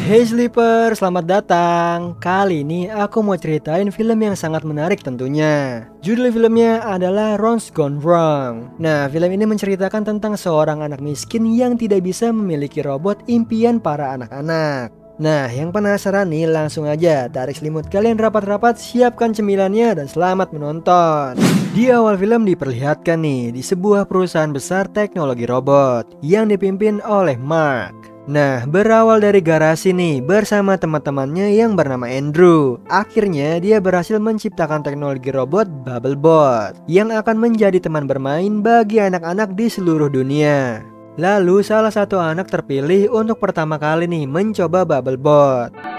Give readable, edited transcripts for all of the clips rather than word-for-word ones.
Hey Sleeper, selamat datang. Kali ini aku mau ceritain film yang sangat menarik tentunya. Judul filmnya adalah Ron's Gone Wrong. Nah, film ini menceritakan tentang seorang anak miskin yang tidak bisa memiliki robot impian para anak-anak. Nah, yang penasaran nih langsung aja tarik selimut kalian rapat-rapat, siapkan cemilannya dan selamat menonton. Di awal film diperlihatkan nih di sebuah perusahaan besar teknologi robot yang dipimpin oleh Mark. Nah, berawal dari garasi nih bersama teman-temannya yang bernama Andrew. Akhirnya dia berhasil menciptakan teknologi robot Bubblebot yang akan menjadi teman bermain bagi anak-anak di seluruh dunia. Lalu salah satu anak terpilih untuk pertama kali nih mencoba Bubblebot.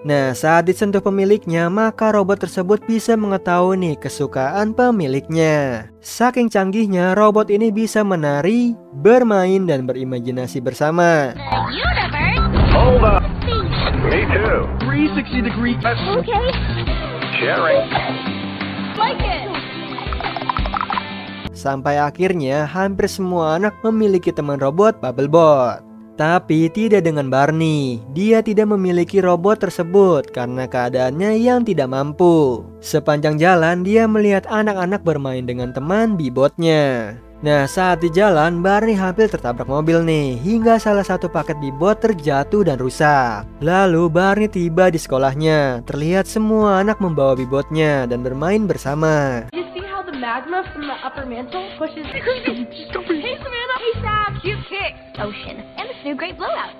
Nah, saat disentuh pemiliknya, maka robot tersebut bisa mengetahui nih kesukaan pemiliknya. Saking canggihnya, robot ini bisa menari, bermain, dan berimajinasi bersama. Hold up. Me too. 360 degree. Okay. Sharing. Like it. Sampai akhirnya hampir semua anak memiliki teman robot Bubblebot. Tapi tidak dengan Barney. Dia tidak memiliki robot tersebut karena keadaannya yang tidak mampu. Sepanjang jalan dia melihat anak-anak bermain dengan teman Bebotnya. Nah, saat di jalan Barney hampir tertabrak mobil nih hingga salah satu paket Bebot terjatuh dan rusak. Lalu Barney tiba di sekolahnya. Terlihat semua anak membawa Bebotnya dan bermain bersama. Magma from the upper mantle pushes. Hey Samantha! Hey Sam! Cute kick! Ocean and this new great blowout.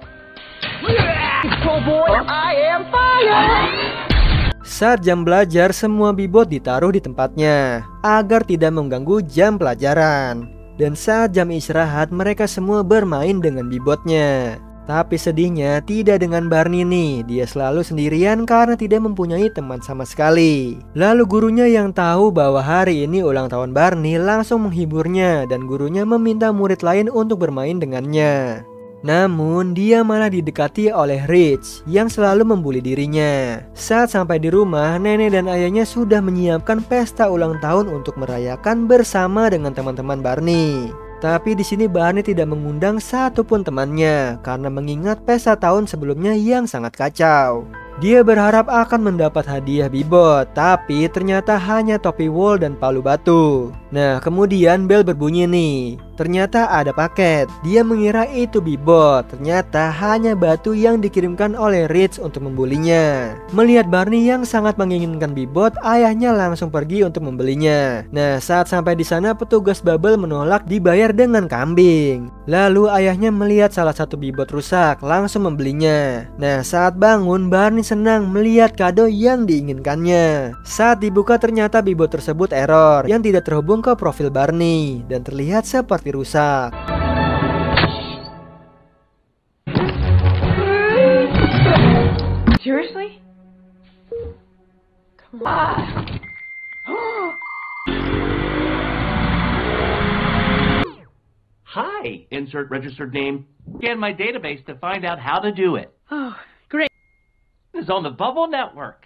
Oh boy, I am fire! Saat jam belajar, semua Bebot ditaruh di tempatnya agar tidak mengganggu jam pelajaran. Dan saat jam istirahat, mereka semua bermain dengan Bebotnya. Tapi sedihnya tidak dengan Barney nih. Dia selalu sendirian karena tidak mempunyai teman sama sekali. Lalu gurunya yang tahu bahwa hari ini ulang tahun Barney langsung menghiburnya. Dan gurunya meminta murid lain untuk bermain dengannya. Namun dia malah didekati oleh Rich yang selalu membuli dirinya. Saat sampai di rumah, nenek dan ayahnya sudah menyiapkan pesta ulang tahun untuk merayakan bersama dengan teman-teman Barney. Tapi di sini Barney tidak mengundang satupun temannya karena mengingat pesta tahun sebelumnya yang sangat kacau. Dia berharap akan mendapat hadiah Bebot, tapi ternyata hanya topi wool dan palu batu. Nah, kemudian bel berbunyi nih. Ternyata ada paket. Dia mengira itu Bebot, ternyata hanya batu yang dikirimkan oleh Rich untuk membulinya. Melihat Barney yang sangat menginginkan Bebot, ayahnya langsung pergi untuk membelinya. Nah, saat sampai di sana petugas Bubble menolak dibayar dengan kambing. Lalu ayahnya melihat salah satu Bebot rusak, langsung membelinya. Nah, saat bangun Barney senang melihat kado yang diinginkannya. Saat dibuka ternyata Bebot tersebut error yang tidak terhubung ke profil Barney dan terlihat seperti rusak. Seriously? Come on. Hi, insert registered name. Scan my database to find out how to do it. Oh, great. It's on the Bubble Network.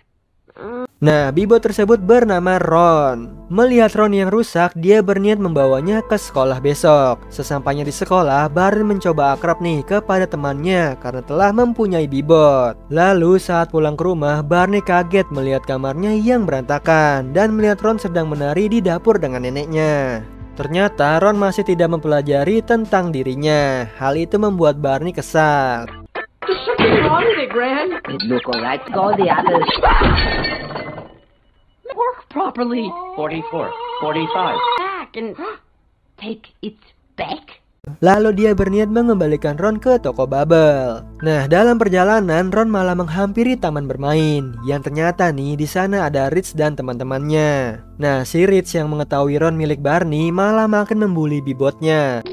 Nah, Bebot tersebut bernama Ron. Melihat Ron yang rusak, dia berniat membawanya ke sekolah besok. Sesampainya di sekolah, Barney mencoba akrab nih kepada temannya karena telah mempunyai Bebot. Lalu saat pulang ke rumah, Barney kaget melihat kamarnya yang berantakan dan melihat Ron sedang menari di dapur dengan neneknya. Ternyata Ron masih tidak mempelajari tentang dirinya. Hal itu membuat Barney kesal. There's something wrong with it, Gran. It look alright to all the others. Work properly. 44, 45. Back and take it back. Lalu dia berniat mengembalikan Ron ke toko Bubble. Nah, dalam perjalanan Ron malah menghampiri taman bermain yang ternyata nih di sana ada Rich dan teman-temannya. Nah, si Rich yang mengetahui Ron milik Barney malah makin membuli Bebotnya.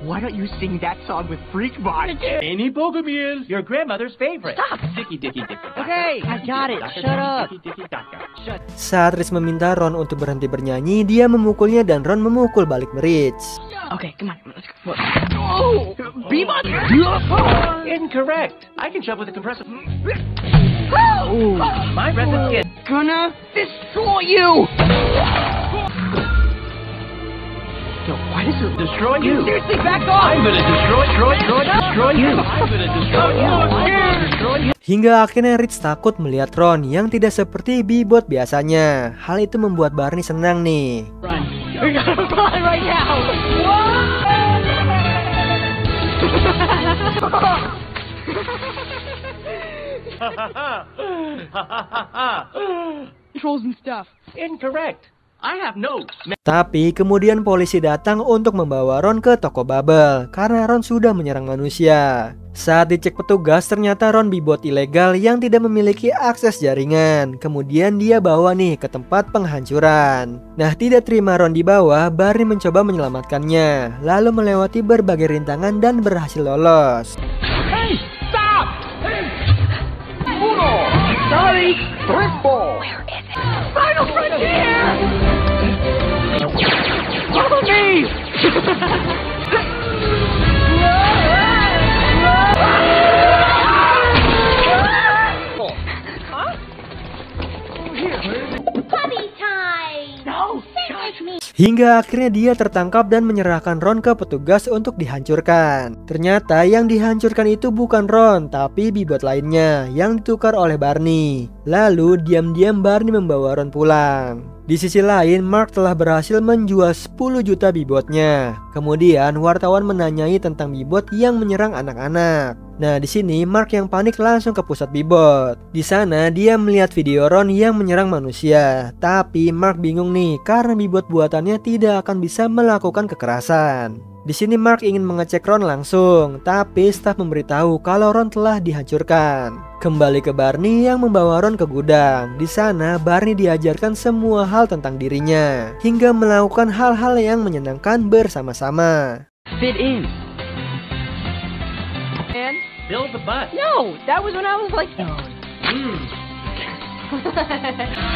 Why don't you sing that song with Freakbot? Amy Bogomil, your grandmother's favorite. Stop. Dicky Dicky Dicky. Okay, I got it. Shut up. Dicky Dicky Daka. Shut. Saat Rich meminta Ron untuk berhenti bernyanyi, dia memukulnya dan Ron memukul balik Rich. Okay, come on. Let's go. Oh, Bebop. Incorrect. I can shove with a compressor. Oh, My breath is skin. gonna destroy you. So why does it Destroy you. seriously back off? I'm gonna destroy you. I'm gonna destroy you. I'm gonna destroy you. Hingga akhirnya Rich takut melihat Ron yang tidak seperti Bebot biasanya. Hal itu membuat Barney senang nih. Run. We gotta run right now. Trolls and stuff. Incorrect. I have no. Tapi kemudian polisi datang untuk membawa Ron ke toko Bubble karena Ron sudah menyerang manusia. Saat dicek petugas ternyata Ron Bebot ilegal yang tidak memiliki akses jaringan. Kemudian dia bawa nih ke tempat penghancuran. Nah, tidak terima Ron dibawa, Barney mencoba menyelamatkannya, lalu melewati berbagai rintangan dan berhasil lolos. Hey, stop! Hey! Uno! Sorry! Triple! Where is it? Final frontier! Follow me! Puppy time! No! Stay with me! Hingga akhirnya dia tertangkap dan menyerahkan Ron ke petugas untuk dihancurkan. Ternyata yang dihancurkan itu bukan Ron, tapi Bebot lainnya yang ditukar oleh Barney. Lalu diam-diam Barney membawa Ron pulang. Di sisi lain, Mark telah berhasil menjual 10 juta Bebotnya. Kemudian wartawan menanyai tentang Bebot yang menyerang anak-anak. Nah, di sini Mark yang panik langsung ke pusat Bebot. Di sana dia melihat video Ron yang menyerang manusia. Tapi Mark bingung nih karena Bebot buatannya tidak akan bisa melakukan kekerasan. Di sini Mark ingin mengecek Ron langsung, tapi staf memberitahu kalau Ron telah dihancurkan. Kembali ke Barney yang membawa Ron ke gudang. Di sana Barney diajarkan semua hal tentang dirinya hingga melakukan hal-hal yang menyenangkan bersama-sama. Fit in. And Build the bus. no, that was when I was like,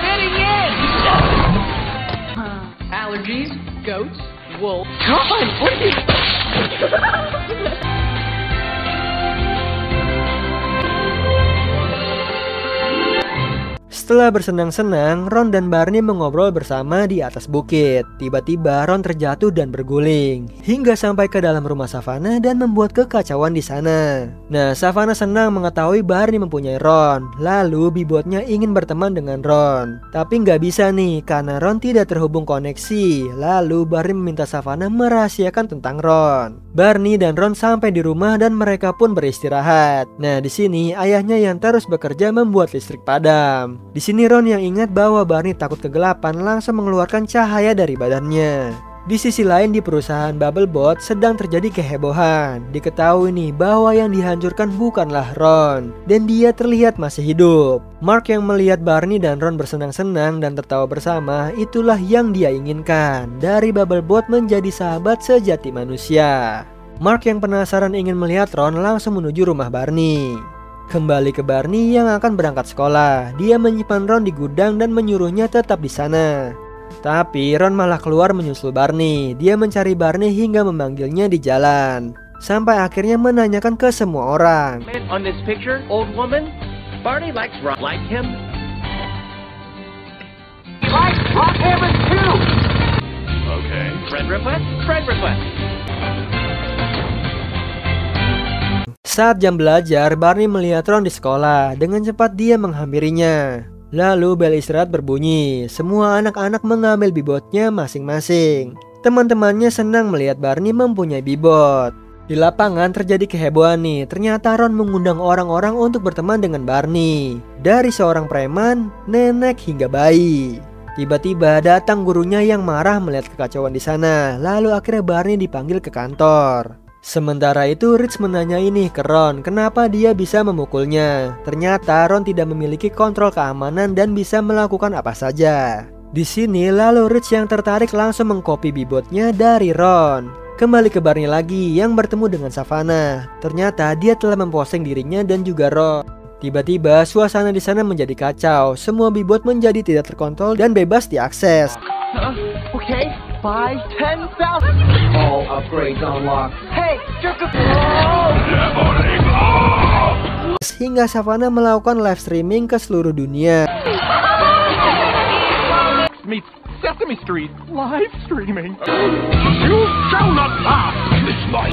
fitting in. Allergies. Goats, wolves. God, what is it? Setelah bersenang-senang, Ron dan Barney mengobrol bersama di atas bukit. Tiba-tiba Ron terjatuh dan berguling hingga sampai ke dalam rumah Savannah dan membuat kekacauan di sana. Nah, Savannah senang mengetahui Barney mempunyai Ron. Lalu Bebotnya ingin berteman dengan Ron, tapi nggak bisa nih karena Ron tidak terhubung koneksi. Lalu Barney meminta Savannah merahasiakan tentang Ron. Barney dan Ron sampai di rumah dan mereka pun beristirahat. Nah, di sini ayahnya yang terus bekerja membuat listrik padam. Di sini Ron yang ingat bahwa Barney takut kegelapan langsung mengeluarkan cahaya dari badannya. Di sisi lain di perusahaan Bubblebot sedang terjadi kehebohan. Diketahui nih bahwa yang dihancurkan bukanlah Ron dan dia terlihat masih hidup. Mark yang melihat Barney dan Ron bersenang-senang dan tertawa bersama, itulah yang dia inginkan dari Bubblebot menjadi sahabat sejati manusia. Mark yang penasaran ingin melihat Ron langsung menuju rumah Barney. Kembali ke Barney yang akan berangkat sekolah. Dia menyimpan Ron di gudang dan menyuruhnya tetap di sana. Tapi Ron malah keluar menyusul Barney. Dia mencari Barney hingga memanggilnya di jalan. Sampai akhirnya menanyakan ke semua orang. On this picture, old woman, Barney likes rock. Like him? Like Rock Hammond too! Okay. Friend request? Friend request. Saat jam belajar, Barney melihat Ron di sekolah. Dengan cepat dia menghampirinya. Lalu bel istirahat berbunyi. Semua anak-anak mengambil Bebotnya masing-masing. Teman-temannya senang melihat Barney mempunyai Bebot. Di lapangan terjadi kehebohan nih. Ternyata Ron mengundang orang-orang untuk berteman dengan Barney. Dari seorang preman, nenek hingga bayi. Tiba-tiba datang gurunya yang marah melihat kekacauan di sana. Lalu akhirnya Barney dipanggil ke kantor. Sementara itu Rich menanyai nih ke Ron kenapa dia bisa memukulnya. Ternyata Ron tidak memiliki kontrol keamanan dan bisa melakukan apa saja. Di sini lalu Rich yang tertarik langsung mengcopy Bebotnya dari Ron. Kembali ke Barney lagi yang bertemu dengan Savannah. Ternyata dia telah memposting dirinya dan juga Ron. Tiba-tiba suasana di sana menjadi kacau. Semua Bebot menjadi tidak terkontrol dan bebas diakses. Okay, 5, 10,000. All upgrades unlocked. Hey, jerk a Hingga Savannah melakukan live streaming ke seluruh dunia. Me Sesame Street live streaming. You shall not laugh this night.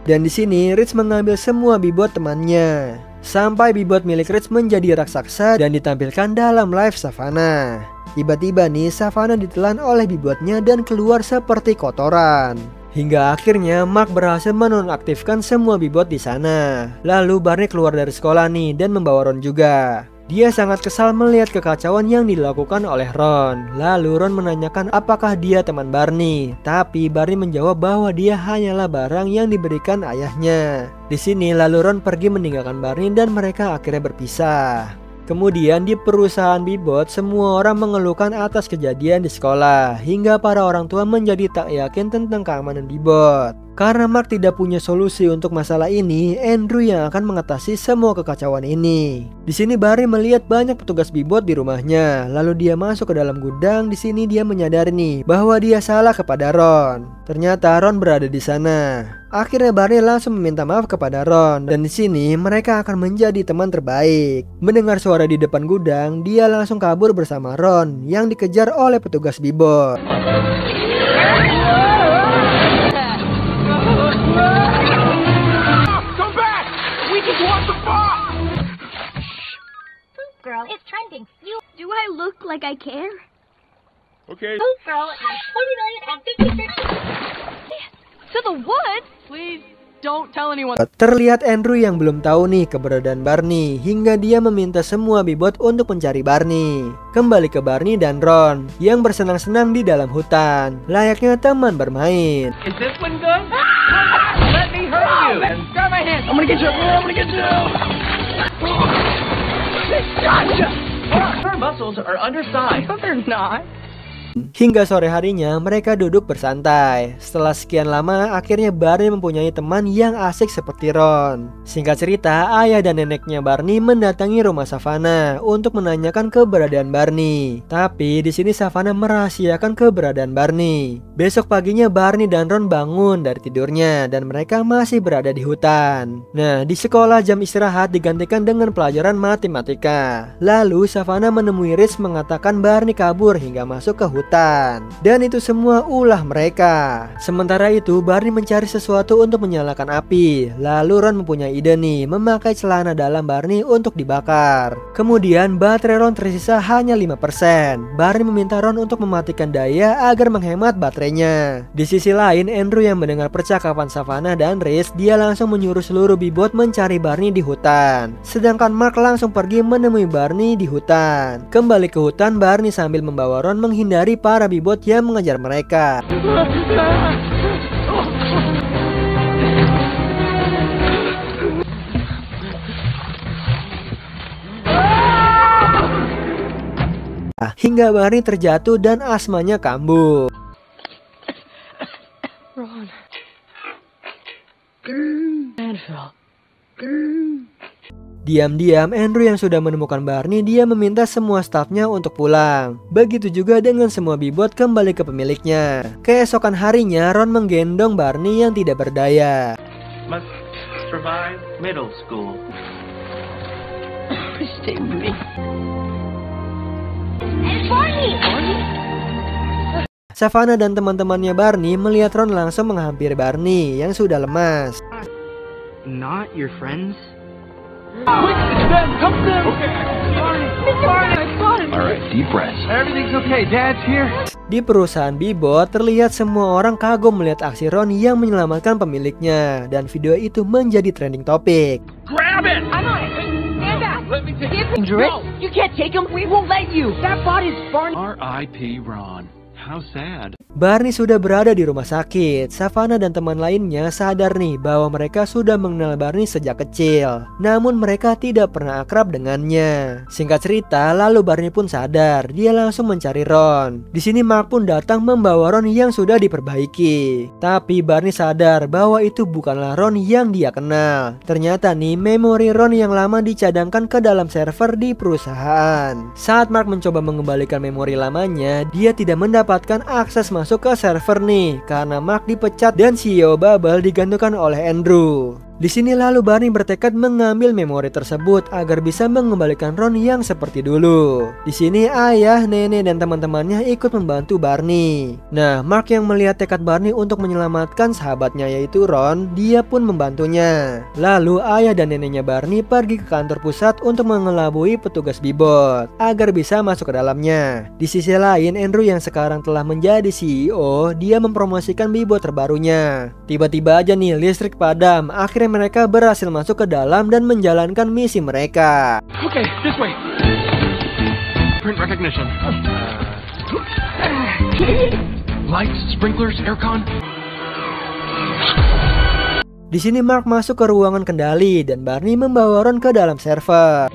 Dan di sini Rich mengambil semua bibot temannya. Sampai bibot milik Rich menjadi raksasa dan ditampilkan dalam live Savannah. Tiba-tiba nih Savannah ditelan oleh bibotnya dan keluar seperti kotoran. Hingga akhirnya Mark berhasil menonaktifkan semua bibot di sana. Lalu Barney keluar dari sekolah nih dan membawa Ron juga. Dia sangat kesal melihat kekacauan yang dilakukan oleh Ron. Lalu Ron menanyakan apakah dia teman Barney. Tapi Barney menjawab bahwa dia hanyalah barang yang diberikan ayahnya. Di sini lalu Ron pergi meninggalkan Barney dan mereka akhirnya berpisah. Kemudian di perusahaan bibot, semua orang mengeluhkan atas kejadian di sekolah. Hingga para orang tua menjadi tak yakin tentang keamanan bibot. Karena Mark tidak punya solusi untuk masalah ini, Andrew yang akan mengatasi semua kekacauan ini. Di sini Barney melihat banyak petugas bibot di rumahnya. Lalu dia masuk ke dalam gudang. Di sini dia menyadari nih bahwa dia salah kepada Ron. Ternyata Ron berada di sana. Akhirnya Barney langsung meminta maaf kepada Ron dan di sini mereka akan menjadi teman terbaik. Mendengar suara di depan gudang, dia langsung kabur bersama Ron yang dikejar oleh petugas bibot. Poop girl is trending. Do I look like I care? Okay. Poop girl has 20,056,000. To the woods? Please don't tell anyone. Terlihat Andrew yang belum tahu nih keberadaan Barney hingga dia meminta semua bibot untuk mencari Barney. Kembali ke Barney dan Ron yang bersenang-senang di dalam hutan, layaknya teman bermain. Is this one good? Let me hurt you. Grab my hand. I'm gonna get you. I'm gonna get you. Gotcha. Her muscles are undersized. No, they're not. Hingga sore harinya mereka duduk bersantai. Setelah sekian lama akhirnya Barney mempunyai teman yang asik seperti Ron. Singkat cerita, ayah dan neneknya Barney mendatangi rumah Savannah untuk menanyakan keberadaan Barney. Tapi di sini Savannah merahasiakan keberadaan Barney. Besok paginya Barney dan Ron bangun dari tidurnya dan mereka masih berada di hutan. Nah, di sekolah jam istirahat digantikan dengan pelajaran matematika. Lalu Savannah menemui Rich mengatakan Barney kabur hingga masuk ke hutan. Dan itu semua ulah mereka. Sementara itu Barney mencari sesuatu untuk menyalakan api. Lalu Ron mempunyai ide nih, memakai celana dalam Barney untuk dibakar. Kemudian baterai Ron tersisa hanya 5%. Barney meminta Ron untuk mematikan daya agar menghemat baterainya. Di sisi lain Andrew yang mendengar percakapan Savannah dan Rich, dia langsung menyuruh seluruh bibot mencari Barney di hutan. Sedangkan Mark langsung pergi menemui Barney di hutan. Kembali ke hutan, Barney sambil membawa Ron menghindari para bibot yang mengejar mereka. Hingga Barney terjatuh dan asmanya kambuh. Ron. Diam-diam Andrew yang sudah menemukan Barney, dia meminta semua stafnya untuk pulang. Begitu juga dengan semua bibot kembali ke pemiliknya. Keesokan harinya Ron menggendong Barney yang tidak berdaya. Must survive middle school. Stay with me. Barney! Savannah dan teman-temannya Barney melihat Ron langsung menghampiri Barney yang sudah lemas. Not your friends? Quick, it's them. Come them. Okay. Barney, I got it. All right, deep breaths. Everything's okay. Dad's here. Di perusahaan bibot terlihat semua orang kagum melihat aksi Ron yang menyelamatkan pemiliknya. Dan video itu menjadi trending topik. Grab it. I'm on it. Stand back. Let me take Give it. No, you can't take him. We won't let you. That body's Barney. R.I.P. Ron. How sad. Barney sudah berada di rumah sakit. Savannah dan teman lainnya sadar nih bahwa mereka sudah mengenal Barney sejak kecil. Namun mereka tidak pernah akrab dengannya. Singkat cerita, lalu Barney pun sadar. Dia langsung mencari Ron. Di sini Mark pun datang membawa Ron yang sudah diperbaiki. Tapi Barney sadar bahwa itu bukanlah Ron yang dia kenal. Ternyata nih memori Ron yang lama dicadangkan ke dalam server di perusahaan. Saat Mark mencoba mengembalikan memori lamanya, dia tidak mendapatkan akses masuk ke server nih karena Mark dipecat dan CEO Bubble digantikan oleh Andrew. Di sini lalu Barney bertekad mengambil memori tersebut agar bisa mengembalikan Ron yang seperti dulu. Di sini ayah, nenek, dan teman-temannya ikut membantu Barney. Nah, Mark yang melihat tekad Barney untuk menyelamatkan sahabatnya yaitu Ron, dia pun membantunya. Lalu ayah dan neneknya Barney pergi ke kantor pusat untuk mengelabui petugas Bebop agar bisa masuk ke dalamnya. Di sisi lain, Andrew yang sekarang telah menjadi CEO, dia mempromosikan Bebop terbarunya. Tiba-tiba aja nih listrik padam. Akhirnya mereka berhasil masuk ke dalam dan menjalankan misi mereka. Okay, this way. Print recognition. Lights, sprinklers, aircon. Di sini Mark masuk ke ruangan kendali dan Barney membawa Ron ke dalam server.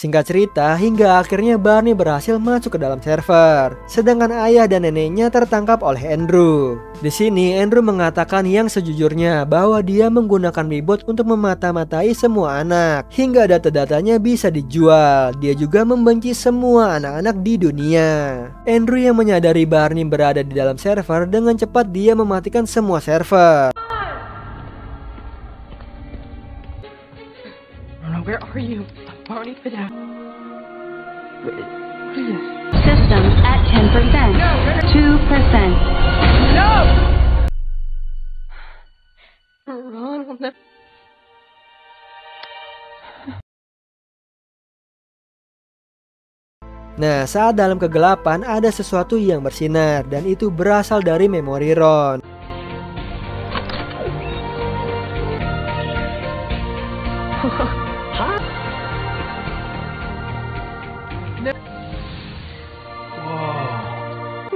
Singkat cerita, hingga akhirnya Barney berhasil masuk ke dalam server, sedangkan ayah dan neneknya tertangkap oleh Andrew. Di sini Andrew mengatakan yang sejujurnya bahwa dia menggunakan Bebop untuk memata-matai semua anak hingga data-datanya bisa dijual. Dia juga membenci semua anak-anak di dunia. Andrew yang menyadari Barney berada di dalam server, dengan cepat dia mematikan semua server. Where are you? Barney, fit out. What is this? Systems at 10%. 2%. Ron, I'll never... Nah, saat dalam kegelapan ada sesuatu yang bersinar dan itu berasal dari memori Ron.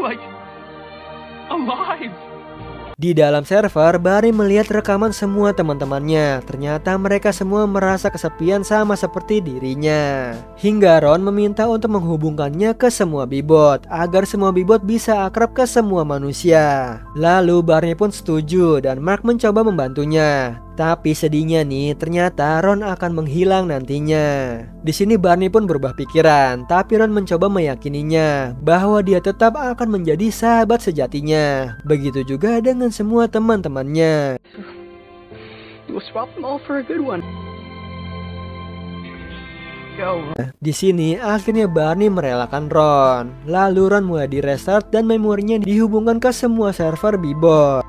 Like, alive. Di dalam server, Barney melihat rekaman semua teman-temannya. Ternyata mereka semua merasa kesepian sama seperti dirinya. Hingga Ron meminta untuk menghubungkannya ke semua Bebop agar semua Bebop bisa akrab ke semua manusia. Lalu Barney pun setuju dan Mark mencoba membantunya. Tapi sedihnya nih, ternyata Ron akan menghilang nantinya. Di sini Barney pun berubah pikiran, tapi Ron mencoba meyakininya bahwa dia tetap akan menjadi sahabat sejatinya. Begitu juga dengan semua teman-temannya. We'll swap them all for a good one. Go. Di sini akhirnya Barney merelakan Ron. Lalu Ron mulai di-restart dan memorinya dihubungkan ke semua server Bebop.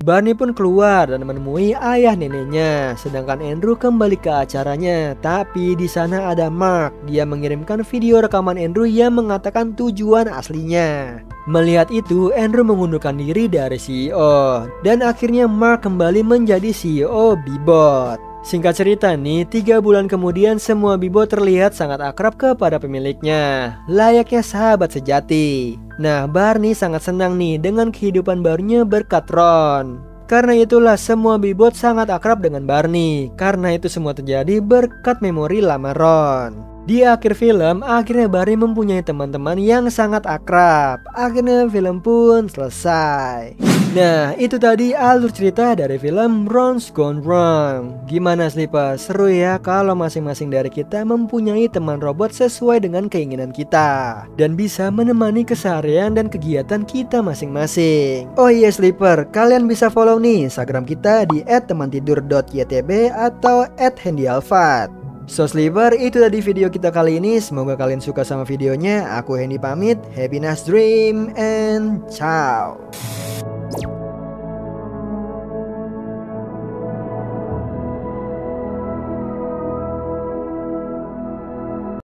Barney pun keluar dan menemui ayah neneknya, sedangkan Andrew kembali ke acaranya. Tapi di sana ada Mark. Dia mengirimkan video rekaman Andrew yang mengatakan tujuan aslinya. Melihat itu, Andrew mengundurkan diri dari CEO dan akhirnya Mark kembali menjadi CEO Bebop. Singkat cerita nih, 3 bulan kemudian semua Bebop terlihat sangat akrab kepada pemiliknya, layaknya sahabat sejati. Nah, Barney sangat senang nih dengan kehidupan barunya berkat Ron. Karena itulah semua Bebop sangat akrab dengan Barney. Karena itu semua terjadi berkat memori lama Ron. Di akhir film, akhirnya Barney mempunyai teman-teman yang sangat akrab. Akhirnya film pun selesai. Nah, itu tadi alur cerita dari film Ron's Gone Wrong. Gimana Sleeper? Seru ya kalau masing-masing dari kita mempunyai teman robot sesuai dengan keinginan kita dan bisa menemani keseharian dan kegiatan kita masing-masing. Oh iya Sleeper, kalian bisa follow nih Instagram kita di @temantidur.ytb atau @handyalfat. So Sleeper, itu tadi video kita kali ini. Semoga kalian suka sama videonya. Aku Hendy pamit. Happy nice dream and ciao.